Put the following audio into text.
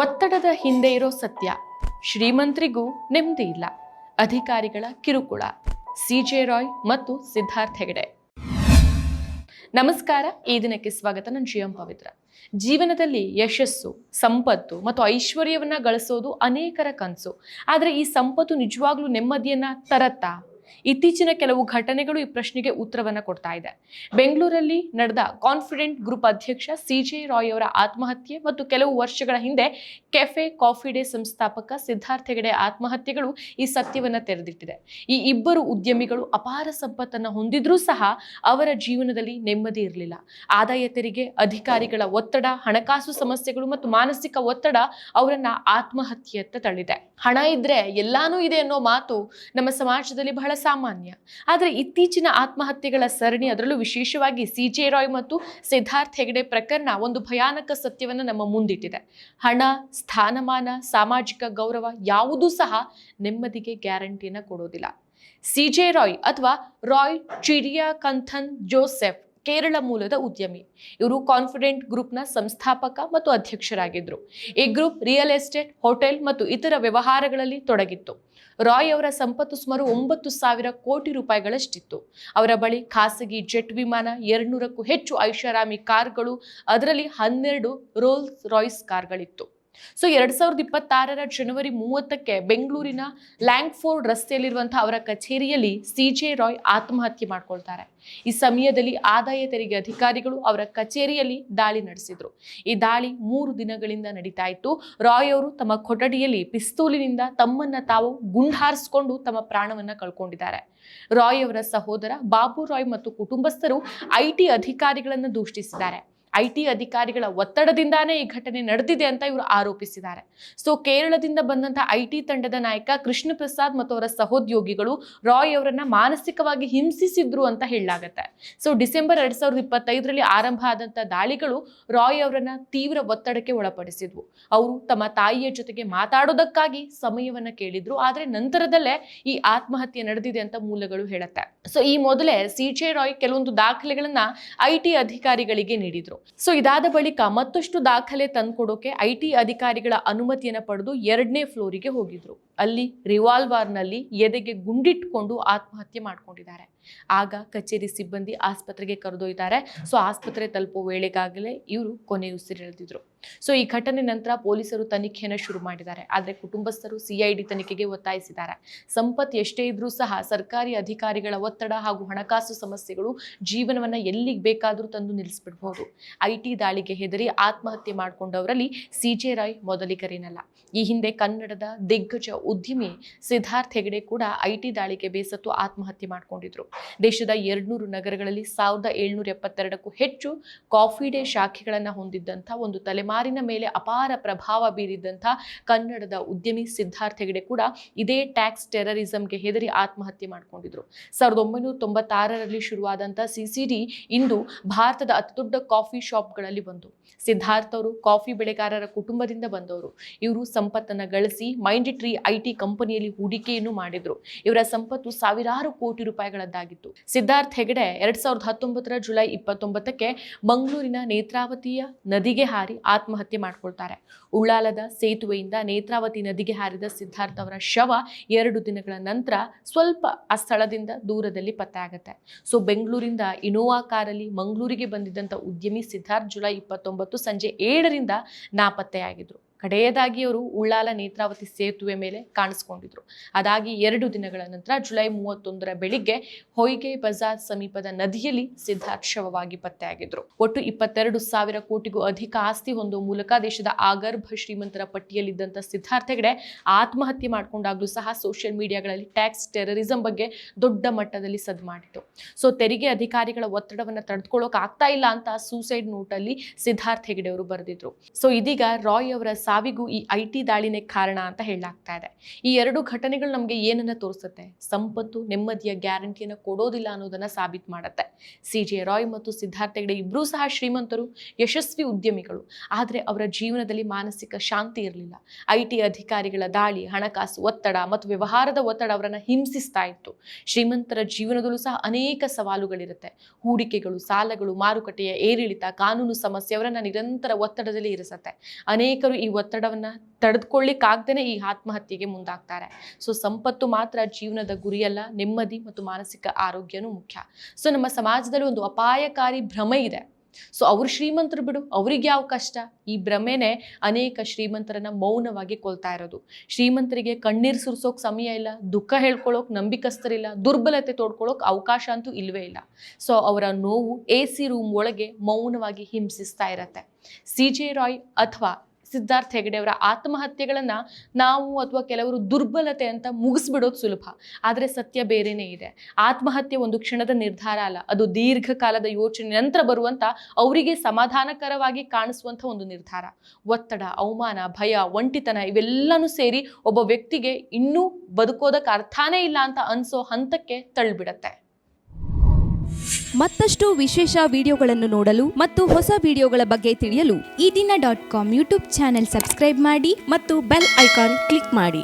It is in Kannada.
ಒತ್ತಡದ ಹಿಂದೆ ಇರೋ ಸತ್ಯ, ಶ್ರೀಮಂತರಿಗೂ ನೆಮ್ಮದಿ ಇಲ್ಲ, ಅಧಿಕಾರಿಗಳ ಕಿರುಕುಳ. ಸಿಜೆ ರಾಯ್ ಮತ್ತು ಸಿದ್ಧಾರ್ಥ್ ಹೆಗಡೆ. ನಮಸ್ಕಾರ, ಈ ದಿನಕ್ಕೆ ಸ್ವಾಗತ. ನಾನು ಜಿಎಂ ಪವಿತ್ರ. ಜೀವನದಲ್ಲಿ ಯಶಸ್ಸು, ಸಂಪತ್ತು ಮತ್ತು ಐಶ್ವರ್ಯವನ್ನ ಗಳಿಸೋದು ಅನೇಕರ ಕನಸು. ಆದರೆ ಈ ಸಂಪತ್ತು ನಿಜವಾಗ್ಲೂ ನೆಮ್ಮದಿಯನ್ನ ತರತ್ತಾ? ಇತ್ತೀಚಿನ ಕೆಲವು ಘಟನೆಗಳು ಈ ಪ್ರಶ್ನೆಗೆ ಉತ್ತರವನ್ನ ಕೊಡ್ತಾ ಇದೆ. ಬೆಂಗಳೂರಲ್ಲಿ ನಡೆದ ಕಾನ್ಫಿಡೆಂಟ್ ಗ್ರೂಪ್ ಅಧ್ಯಕ್ಷ ಸಿಜೆ ರಾಯ್ ಅವರ ಆತ್ಮಹತ್ಯೆ ಮತ್ತು ಕೆಲವು ವರ್ಷಗಳ ಹಿಂದೆ ಕೆಫೆ ಕಾಫಿ ಡೇ ಸಂಸ್ಥಾಪಕ ಸಿದ್ಧಾರ್ಥ್ ಹೆಗಡೆ ಆತ್ಮಹತ್ಯೆಗಳು ಈ ಸತ್ಯವನ್ನ ತೆರೆದಿಟ್ಟಿದೆ. ಈ ಇಬ್ಬರು ಉದ್ಯಮಿಗಳು ಅಪಾರ ಸಂಪತ್ತನ್ನು ಹೊಂದಿದ್ರೂ ಸಹ ಅವರ ಜೀವನದಲ್ಲಿ ನೆಮ್ಮದಿ ಇರಲಿಲ್ಲ. ಆದಾಯ ತೆರಿಗೆ, ಅಧಿಕಾರಿಗಳ ಒತ್ತಡ, ಹಣಕಾಸು ಸಮಸ್ಯೆಗಳು ಮತ್ತು ಮಾನಸಿಕ ಒತ್ತಡ ಅವರನ್ನ ಆತ್ಮಹತ್ಯೆಯತ್ತ ತಳ್ಳಿದೆ. ಹಣ ಇದ್ರೆ ಎಲ್ಲಾನೂ ಇದೆ ಅನ್ನೋ ಮಾತು ನಮ್ಮ ಸಮಾಜದಲ್ಲಿ ಬಹಳ ಸಾಮಾನ್ಯ. ಆದರೆ ಇತ್ತೀಚಿನ ಆತ್ಮಹತ್ಯೆಗಳ ಸರಣಿ, ಅದರಲ್ಲೂ ವಿಶೇಷವಾಗಿ ಸಿಜೆ ರಾಯ್ ಮತ್ತು ಸಿದ್ಧಾರ್ಥ್ ಹೆಗಡೆ ಪ್ರಕರಣ ಒಂದು ಭಯಾನಕ ಸತ್ಯವನ್ನು ನಮ್ಮ ಮುಂದಿಟ್ಟಿದೆ. ಹಣ, ಸ್ಥಾನಮಾನ, ಸಾಮಾಜಿಕ ಗೌರವ ಯಾವುದೂ ಸಹ ನೆಮ್ಮದಿಗೆ ಗ್ಯಾರಂಟಿಯನ್ನು ಕೊಡೋದಿಲ್ಲ. ಸಿಜೆ ರಾಯ್ ಅಥವಾ ರಾಯ್ ಚಿಡಿಯಾಕಂಥನ್ ಜೋಸೆಫ್ ಕೇರಳ ಮೂಲದ ಉದ್ಯಮಿ. ಇವರು ಕಾನ್ಫಿಡೆಂಟ್ ಗ್ರೂಪ್ನ ಸಂಸ್ಥಾಪಕ ಮತ್ತು ಅಧ್ಯಕ್ಷರಾಗಿದ್ದರು. ಈ ಗ್ರೂಪ್ ರಿಯಲ್ ಎಸ್ಟೇಟ್, ಹೋಟೆಲ್ ಮತ್ತು ಇತರ ವ್ಯವಹಾರಗಳಲ್ಲಿ ತೊಡಗಿತ್ತು. ರಾಯ್ ಅವರ ಸಂಪತ್ತು ಸುಮಾರು 9,000 ಕೋಟಿ ರೂಪಾಯಿಗಳಷ್ಟಿತ್ತು. ಅವರ ಬಳಿ ಖಾಸಗಿ ಜೆಟ್ ವಿಮಾನ, 200ಕ್ಕೂ ಹೆಚ್ಚು ಐಷಾರಾಮಿ ಕಾರ್ಗಳು, ಅದರಲ್ಲಿ 12 ರೋಲ್ಸ್ ರಾಯ್ಸ್ ಕಾರ್ಗಳಿತ್ತು. 2026 ಜನವರಿ 30ಕ್ಕೆ ಬೆಂಗಳೂರಿನ ಲ್ಯಾಂಗ್ಫೋರ್ಡ್ ರಸ್ತೆಯಲ್ಲಿರುವಂತಹ ಅವರ ಕಚೇರಿಯಲ್ಲಿ ಸಿಜೆ ರಾಯ್ ಆತ್ಮಹತ್ಯೆ ಮಾಡ್ಕೊಳ್ತಾರೆ. ಈ ಸಮಯದಲ್ಲಿ ಆದಾಯ ತೆರಿಗೆ ಅಧಿಕಾರಿಗಳು ಅವರ ಕಚೇರಿಯಲ್ಲಿ ದಾಳಿ ನಡೆಸಿದ್ರು. ಈ ದಾಳಿ 3 ದಿನಗಳಿಂದ ನಡೀತಾ ಇತ್ತು. ರಾಯ್ ಅವರು ತಮ್ಮ ಕೊಠಡಿಯಲ್ಲಿ ಪಿಸ್ತೂಲಿನಿಂದ ತಮ್ಮನ್ನ ತಾವು ಗುಂಡಾರಿಸಿಕೊಂಡು ತಮ್ಮ ಪ್ರಾಣವನ್ನ ಕಳ್ಕೊಂಡಿದ್ದಾರೆ. ರಾಯ್ ಅವರ ಸಹೋದರ ಬಾಬು ರಾಯ್ ಮತ್ತು ಕುಟುಂಬಸ್ಥರು ಐಟಿ ಅಧಿಕಾರಿಗಳನ್ನು ದೂಷಿಸಿದ್ದಾರೆ. ಐಟಿ ಅಧಿಕಾರಿಗಳ ಒತ್ತಡದಿಂದಾನೇ ಈ ಘಟನೆ ನಡೆದಿದೆ ಅಂತ ಇವರು ಆರೋಪಿಸಿದ್ದಾರೆ. ಕೇರಳದಿಂದ ಬಂದಂತಹ ಐಟಿ ತಂಡದ ನಾಯಕ ಕೃಷ್ಣ ಪ್ರಸಾದ್ ಮತ್ತು ಅವರ ಸಹೋದ್ಯೋಗಿಗಳು ರಾಯ್ ಅವರನ್ನ ಮಾನಸಿಕವಾಗಿ ಹಿಂಸಿಸಿದ್ರು ಅಂತ ಹೇಳಲಾಗುತ್ತೆ. ಡಿಸೆಂಬರ್ 2025ರಲ್ಲಿ ಆರಂಭ ಆದಂತಹ ದಾಳಿಗಳು ರಾಯ್ ಅವರನ್ನ ತೀವ್ರ ಒತ್ತಡಕ್ಕೆ ಒಳಪಡಿಸಿದ್ವು. ಅವರು ತಮ್ಮ ತಾಯಿಯ ಜೊತೆಗೆ ಮಾತಾಡೋದಕ್ಕಾಗಿ ಸಮಯವನ್ನ ಕೇಳಿದ್ರು. ಆದ್ರೆ ನಂತರದಲ್ಲೇ ಈ ಆತ್ಮಹತ್ಯೆ ನಡೆದಿದೆ ಅಂತ ಮೂಲಗಳು ಹೇಳುತ್ತೆ. ಈ ಮೊದಲೇ ಸಿಜೆ ರಾಯ್ ಕೆಲವೊಂದು ದಾಖಲೆಗಳನ್ನ ಐಟಿ ಅಧಿಕಾರಿಗಳಿಗೆ ನೀಡಿದ್ರು. ಇದಾದ ಬಳಿಕ ಮತ್ತಷ್ಟು ದಾಖಲೆ ತಂದ್ಕೊಡೋಕೆ ಐಟಿ ಅಧಿಕಾರಿಗಳ ಅನುಮತಿಯನ್ನು ಪಡೆದು 2ನೇ ಫ್ಲೋರಿಗೆ ಹೋಗಿದ್ರು. ಅಲ್ಲಿ ರಿವಾಲ್ವರ್ನಲ್ಲಿ ಎದೆಗೆ ಗುಂಡಿಟ್ಕೊಂಡು ಆತ್ಮಹತ್ಯೆ ಮಾಡ್ಕೊಂಡಿದ್ದಾರೆ. ಆಗ ಕಚೇರಿ ಸಿಬ್ಬಂದಿ ಆಸ್ಪತ್ರೆಗೆ ಕರೆದೊಯ್ತಾರೆ. ಆಸ್ಪತ್ರೆ ತಲುಪುವ ವೇಳೆಗಾಗಲೇ ಇವರು ಕೊನೆಯುಸಿರೆಳೆದಿದ್ರು. ಈ ಘಟನೆ ನಂತರ ಪೊಲೀಸರು ತನಿಖೆಯನ್ನು ಶುರು ಮಾಡಿದ್ದಾರೆ. ಆದರೆ ಕುಟುಂಬಸ್ಥರು ಸಿಐಡಿ ತನಿಖೆಗೆ ಒತ್ತಾಯಿಸಿದ್ದಾರೆ. ಸಂಪತ್ತು ಎಷ್ಟೇ ಇದ್ರೂ ಸಹ ಸರ್ಕಾರಿ ಅಧಿಕಾರಿಗಳ ಒತ್ತಡ ಹಾಗೂ ಹಣಕಾಸು ಸಮಸ್ಯೆಗಳು ಜೀವನವನ್ನ ಎಲ್ಲಿಗೆ ಬೇಕಾದರೂ ತಂದು ನಿಲ್ಲಿಸ್ಬಿಡ್ಬಹುದು. ಐಟಿ ದಾಳಿಗೆ ಹೆದರಿ ಆತ್ಮಹತ್ಯೆ ಮಾಡಿಕೊಂಡವರಲ್ಲಿ ಸಿಜೆ ರಾಯ್ ಮೊದಲಿಗರೇನಲ್ಲ. ಈ ಹಿಂದೆ ಕನ್ನಡದ ದಿಗ್ಗಜ ಉದ್ಯಮಿ ಸಿದ್ಧಾರ್ಥ್ ಹೆಗಡೆ ಕೂಡ ಐಟಿ ದಾಳಿಗೆ ಬೇಸತ್ತು ಆತ್ಮಹತ್ಯೆ ಮಾಡಿಕೊಂಡಿದ್ರು. ದೇಶದ 200 ನಗರಗಳಲ್ಲಿ 1772ಕ್ಕೂ ಹೆಚ್ಚು ಕಾಫಿ ಡೇ ಶಾಖೆಗಳನ್ನು ಹೊಂದಿದ್ದಂಥ ಒಂದು ತಲೆಮಾರಿನ ಮೇಲೆ ಅಪಾರ ಪ್ರಭಾವ ಬೀರಿದ್ದಂಥ ಕನ್ನಡದ ಉದ್ಯಮಿ ಸಿದ್ಧಾರ್ಥ್ ಹೆಗಡೆ ಕೂಡ ಇದೇ ಟ್ಯಾಕ್ಸ್ ಟೆರರಿಸಂಗೆ ಹೆದರಿ ಆತ್ಮಹತ್ಯೆ ಮಾಡಿಕೊಂಡಿದ್ರು. 1996ರಲ್ಲಿ ಶುರುವಾದಂಥ ಸಿಸಿಡಿ ಇಂದು ಭಾರತದ ಅತಿದೊಡ್ಡ ಕಾಫಿ ಶಾಪ್ಗಳಲ್ಲಿ ಒಂದು. ಸಿದ್ಧಾರ್ಥ್ ಅವರು ಕಾಫಿ ಬೆಳೆಗಾರರ ಕುಟುಂಬದಿಂದ ಬಂದವರು. ಇವರು ಸಂಪತ್ತನ್ನ ಗಳಿಸಿ ಮೈಂಡಿಟ್ರಿ ಐಟಿ ಕಂಪನಿಯಲ್ಲಿ ಹೂಡಿಕೆಯನ್ನು ಮಾಡಿದ್ರು. ಇವರ ಸಂಪತ್ತು ಸಾವಿರಾರು ಕೋಟಿ ರೂಪಾಯಿಗಳದ್ದಾಗಿತ್ತು. ಸಿದ್ಧಾರ್ಥ್ ಹೆಗಡೆ 2019ರ ಜುಲೈ 29ಕ್ಕೆ ಮಂಗಳೂರಿನ ನೇತ್ರಾವತಿಯ ನದಿಗೆ ಹಾರಿ ಆತ್ಮಹತ್ಯೆ ಮಾಡ್ಕೊಳ್ತಾರೆ. ಉಳ್ಳಾಲದ ಸೇತುವೆಯಿಂದ ನೇತ್ರಾವತಿ ನದಿಗೆ ಹಾರಿದ ಸಿದ್ಧಾರ್ಥ್ ಅವರ ಶವ 2 ದಿನಗಳ ನಂತರ ಸ್ವಲ್ಪ ಆ ಸ್ಥಳದಿಂದ ದೂರದಲ್ಲಿ ಪತ್ತೆ ಆಗುತ್ತೆ. ಬೆಂಗಳೂರಿಂದ ಇನೋವಾ ಕಾರಲ್ಲಿ ಮಂಗಳೂರಿಗೆ ಬಂದಿದ್ದಂಥ ಉದ್ಯಮಿ ಸಿದ್ಧಾರ್ಥ್ ಜುಲೈ 29 ಸಂಜೆ 7ರಿಂದ ನಾಪತ್ತೆಯಾಗಿದ್ರು. ಕಡೆಯದಾಗಿ ಅವರು ಉಳ್ಳಾಲ ನೇತ್ರಾವತಿ ಸೇತುವೆ ಮೇಲೆ ಕಾಣಿಸ್ಕೊಂಡಿದ್ರು. ಅದಾಗಿ 2 ದಿನಗಳ ನಂತರ ಜುಲೈ 31ರ ಬೆಳಿಗ್ಗೆ ಹೊಯ್ಗೆ ಬಜಾರ್ ಸಮೀಪದ ನದಿಯಲ್ಲಿ ಸಿದ್ಧಾರ್ಥ್ ಶವವಾಗಿ ಪತ್ತೆಯಾಗಿದ್ರು. ಒಟ್ಟು 22,000 ಕೋಟಿಗೂ ಅಧಿಕ ಆಸ್ತಿ ಹೊಂದುವ ಮೂಲಕ ದೇಶದ ಆಗರ್ಭ ಶ್ರೀಮಂತರ ಪಟ್ಟಿಯಲ್ಲಿದ್ದಂಥ ಸಿದ್ಧಾರ್ಥ್ ಹೆಗಡೆ ಆತ್ಮಹತ್ಯೆ ಮಾಡಿಕೊಂಡಾಗ್ಲೂ ಸಹ ಸೋಷಿಯಲ್ ಮೀಡಿಯಾಗಳಲ್ಲಿ ಟ್ಯಾಕ್ಸ್ ಟೆರರಿಸಂ ಬಗ್ಗೆ ದೊಡ್ಡ ಮಟ್ಟದಲ್ಲಿ ಸದ್ದು ಮಾಡಿತ್ತು. ತೆರಿಗೆ ಅಧಿಕಾರಿಗಳ ಒತ್ತಡವನ್ನು ತಡೆದುಕೊಳ್ಳೋಕೆ ಆಗ್ತಾ ಇಲ್ಲ ಅಂತ ಸೂಸೈಡ್ ನೋಟಲ್ಲಿ ಸಿದ್ಧಾರ್ಥ್ ಹೆಗಡೆ ಅವರು ಬರೆದಿದ್ರು. ಇದೀಗ ರಾಯ್ ಅವರ ಸಾವಿಗೂ ಈ ಐಟಿ ದಾಳಿನೇ ಕಾರಣ ಅಂತ ಹೇಳಲಾಗ್ತಾ ಇದೆ. ಈ 2 ಘಟನೆಗಳು ನಮಗೆ ಏನನ್ನ ತೋರಿಸುತ್ತೆ? ಸಂಪತ್ತು ನೆಮ್ಮದಿಯ ಗ್ಯಾರಂಟಿಯನ್ನು ಕೊಡೋದಿಲ್ಲ ಅನ್ನೋದನ್ನ ಸಾಬೀತು ಮಾಡುತ್ತೆ. ಸಿಜೆ ರಾಯ್ ಮತ್ತು ಸಿದ್ಧಾರ್ಥ್ ಹೆಗಡೆ ಇಬ್ಬರೂ ಸಹ ಶ್ರೀಮಂತರು, ಯಶಸ್ವಿ ಉದ್ಯಮಿಗಳು. ಆದರೆ ಅವರ ಜೀವನದಲ್ಲಿ ಮಾನಸಿಕ ಶಾಂತಿ ಇರಲಿಲ್ಲ. ಐಟಿ ಅಧಿಕಾರಿಗಳ ದಾಳಿ, ಹಣಕಾಸು ಒತ್ತಡ ಮತ್ತು ವ್ಯವಹಾರದ ಒತ್ತಡ ಅವರನ್ನು ಹಿಂಸಿಸ್ತಾ ಇತ್ತು. ಶ್ರೀಮಂತರ ಜೀವನದಲ್ಲೂ ಸಹ ಅನೇಕ ಸವಾಲುಗಳಿರುತ್ತೆ. ಹೂಡಿಕೆಗಳು, ಸಾಲಗಳು, ಮಾರುಕಟ್ಟೆಯ ಏರಿಳಿತ, ಕಾನೂನು ಸಮಸ್ಯೆ ಅವರನ್ನು ನಿರಂತರ ಒತ್ತಡದಲ್ಲಿ ಇರಿಸುತ್ತೆ. ಅನೇಕರು ಈ ಒತ್ತಡವನ್ನ ತಡೆದುಕೊಳ್ಳಿಕ್ಕಾಗ್ದೇನೆ ಈ ಆತ್ಮಹತ್ಯೆಗೆ ಮುಂದಾಗ್ತಾರೆ. ಸೊ ಸಂಪತ್ತು ಮಾತ್ರ ಜೀವನದ ಗುರಿಯಲ್ಲ, ನೆಮ್ಮದಿ ಮತ್ತು ಮಾನಸಿಕ ಆರೋಗ್ಯನೂ ಮುಖ್ಯ. ಸೊ ನಮ್ಮ ಸಮಾಜದಲ್ಲಿ ಒಂದು ಅಪಾಯಕಾರಿ ಭ್ರಮೆ ಇದೆ. ಸೊ ಅವ್ರು ಶ್ರೀಮಂತರು ಬಿಡು, ಅವ್ರಿಗೆ ಯಾವ ಕಷ್ಟ, ಈ ಭ್ರಮೆನೆ ಅನೇಕ ಶ್ರೀಮಂತರನ್ನ ಮೌನವಾಗಿ ಕೊಲ್ತಾ ಇರೋದು. ಶ್ರೀಮಂತರಿಗೆ ಕಣ್ಣೀರು ಸುರಿಸೋಕ್ ಸಮಯ ಇಲ್ಲ, ದುಃಖ ಹೇಳ್ಕೊಳ್ಳೋಕ್ ನಂಬಿಕಸ್ಥರಿಲ್ಲ, ದುರ್ಬಲತೆ ತೋಡ್ಕೊಳ್ಳೋಕ್ ಅವಕಾಶ ಅಂತೂ ಇಲ್ವೇ ಇಲ್ಲ. ಸೊ ಅವರ ನೋವು AC ರೂಮ್ ಒಳಗೆ ಮೌನವಾಗಿ ಹಿಂಸಿಸ್ತಾ ಇರತ್ತೆ. CJ ರಾಯ್ ಅಥವಾ ಸಿದ್ಧಾರ್ಥ್ ಹೆಗಡೆ ಅವರ ಆತ್ಮಹತ್ಯೆಗಳನ್ನ ನಾವು ಅಥವಾ ಕೆಲವರು ದುರ್ಬಲತೆ ಅಂತ ಮುಗಿಸ್ಬಿಡೋದು ಸುಲಭ. ಆದರೆ ಸತ್ಯ ಬೇರೆನೇ ಇದೆ. ಆತ್ಮಹತ್ಯೆ ಒಂದು ಕ್ಷಣದ ನಿರ್ಧಾರ ಅಲ್ಲ, ಅದು ದೀರ್ಘಕಾಲದ ಯೋಚನೆ ನಂತರ ಬರುವಂತ, ಅವರಿಗೆ ಸಮಾಧಾನಕರವಾಗಿ ಕಾಣಿಸುವಂತ ಒಂದು ನಿರ್ಧಾರ. ಒತ್ತಡ, ಅವಮಾನ, ಭಯ, ಒಂಟಿತನ ಇವೆಲ್ಲನೂ ಸೇರಿ ಒಬ್ಬ ವ್ಯಕ್ತಿಗೆ ಇನ್ನೂ ಬದುಕೋದಕ್ಕೆ ಅರ್ಥನೇ ಇಲ್ಲ ಅಂತ ಅನ್ಸೋ ಹಂತಕ್ಕೆ ತಳ್ಳಿಬಿಡತ್ತೆ. ಮತ್ತಷ್ಟು ವಿಶೇಷ ವಿಡಿಯೋಗಳನ್ನು ನೋಡಲು ಮತ್ತು ಹೊಸ ವಿಡಿಯೋಗಳ ಬಗ್ಗೆ ತಿಳಿಯಲು ಈ ದಿನ .com ಯೂಟ್ಯೂಬ್ ಚಾನೆಲ್ ಸಬ್ಸ್ಕ್ರೈಬ್ ಮಾಡಿ ಮತ್ತು ಬೆಲ್ ಐಕಾನ್ ಕ್ಲಿಕ್ ಮಾಡಿ.